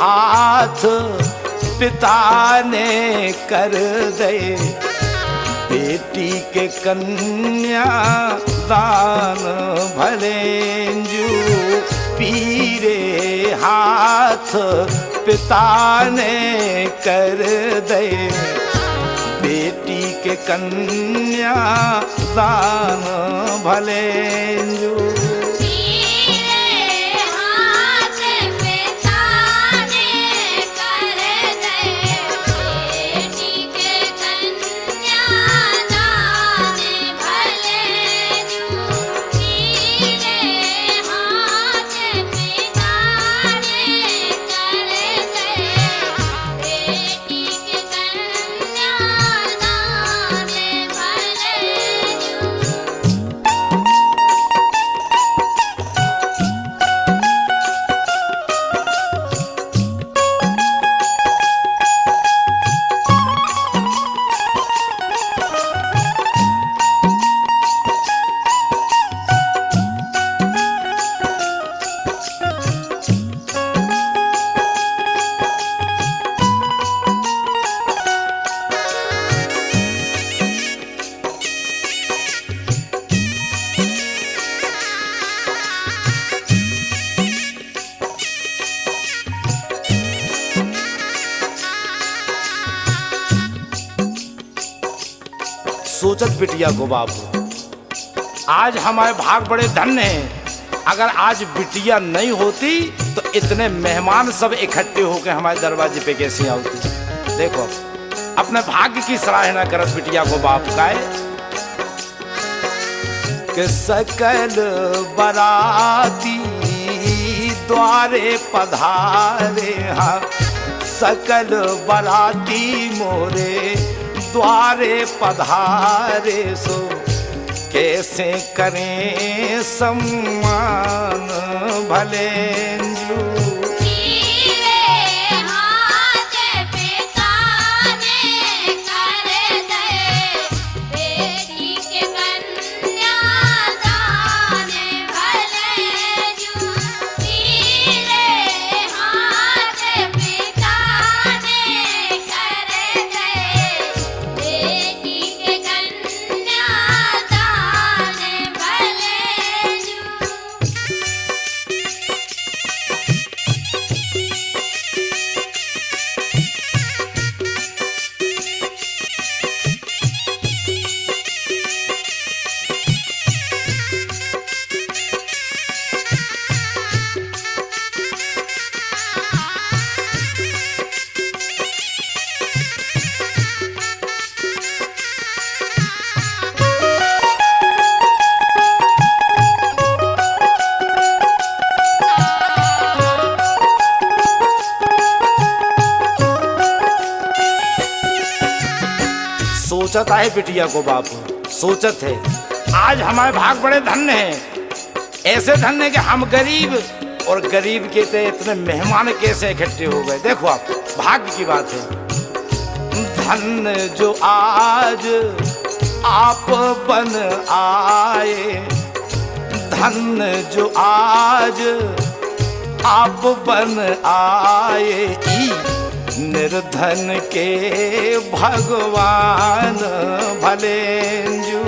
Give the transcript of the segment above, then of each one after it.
हाथ पिता ने कर दे, बेटी के कन्या दान भलेंजू। पीरे हाथ पिता ने कर दे, बेटी के कन्या दान भलेंजू। सोचत बिटिया को बाबू, आज हमारे भाग बड़े धन्य हैं। अगर आज बिटिया नहीं होती तो इतने मेहमान सब इकट्ठे होकर हमारे दरवाजे पे कैसे आती। देखो अपने भाग्य की सराहना करत बिटिया को बाप का कि सकल बराती द्वारे पधारे। हाँ, सकल बराती मोरे द्वारे पधारे, सो कैसे करें सम्मान भलेंजू। सोचत है बिटिया को बापू, सोचत है आज हमारे भाग बड़े धन्य हैं। ऐसे धन्य कि हम गरीब और गरीब के थे इतने मेहमान कैसे इकट्ठे हो गए। देखो आप भाग्य की बात है। धन्य जो आज आप बन आए, धन्य जो आज आप बन आए। निर्धन के भगवान भलेंजू।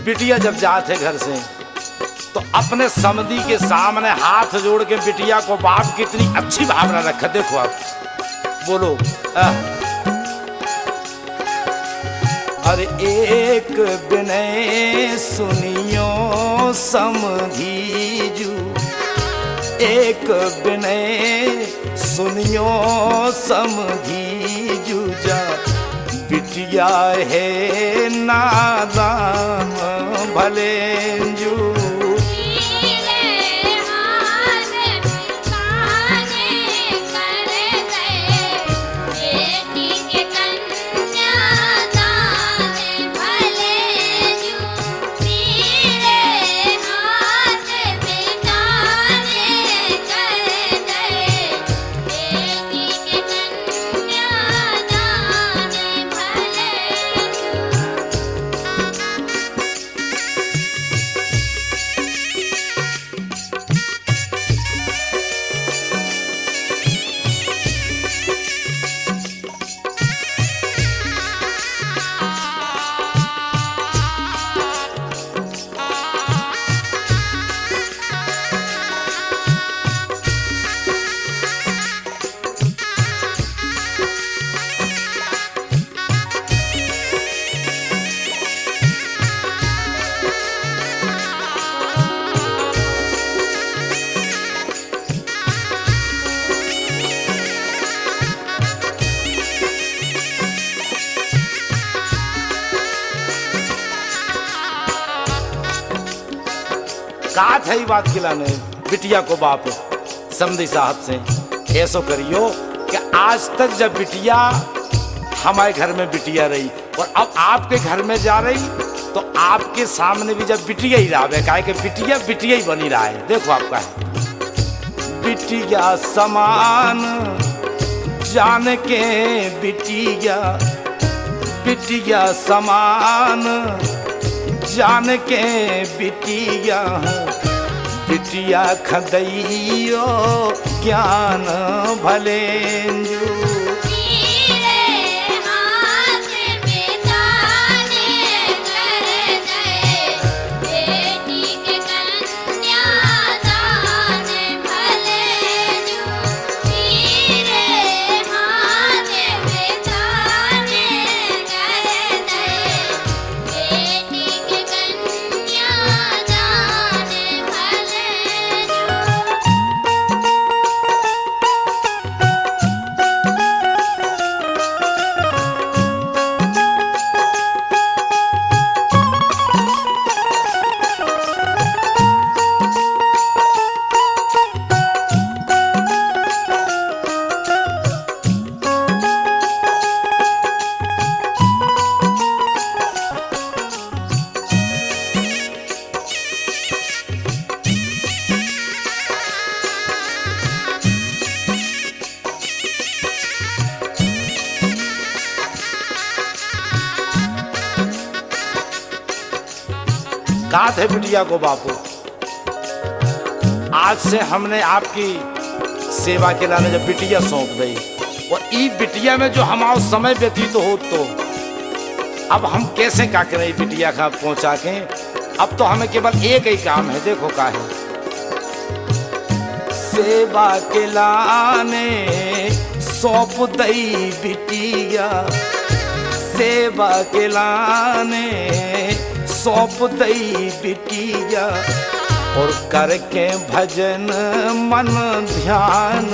बिटिया जब जाते घर से तो अपने समधी के सामने हाथ जोड़ के बिटिया को बाप कितनी अच्छी भावना रखा। देखो आप बोलो अरे एक बिनय सुनियो समधीजू, एक बिनय सुनियो समधीजू, जा बिटिया है नादान भलेंजू। कहा था ही बात खिलाने बिटिया को बाप समधी साहब से ऐसो करियो कि आज तक जब बिटिया हमारे घर में बिटिया रही और अब आपके घर में जा रही तो आपके सामने भी जब बिटिया ही रहा है, कि बिटिया बिटिया ही बनी रहा है। देखो आपका है बिटिया समान जान के बिटिया, बिटिया समान जान के बिटिया, बिटिया खदैयो ज्ञान भलेंजू। कहा थे बिटिया को बापू आज से हमने आपकी सेवा के लाने जब बिटिया सौंप गई और ई बिटिया में जो हमारा समय व्यतीत हो तो अब हम कैसे क्या करें बिटिया का पहुंचा के। अब तो हमें केवल एक ही काम है, देखो का है सेवा के लाने सौंप दई बिटिया, सेवा के लाने सौंप दई बिटिया और करके भजन मन ध्यान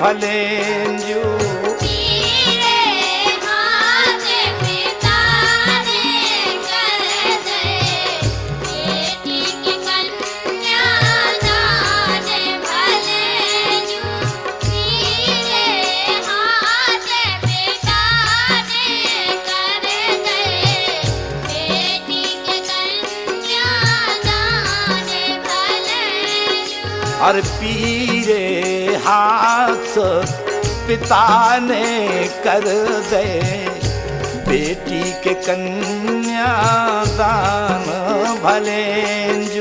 भलेंजू। और पीरे हाथ पिता ने कर दे बेटी के कन्या दान भलेंजू।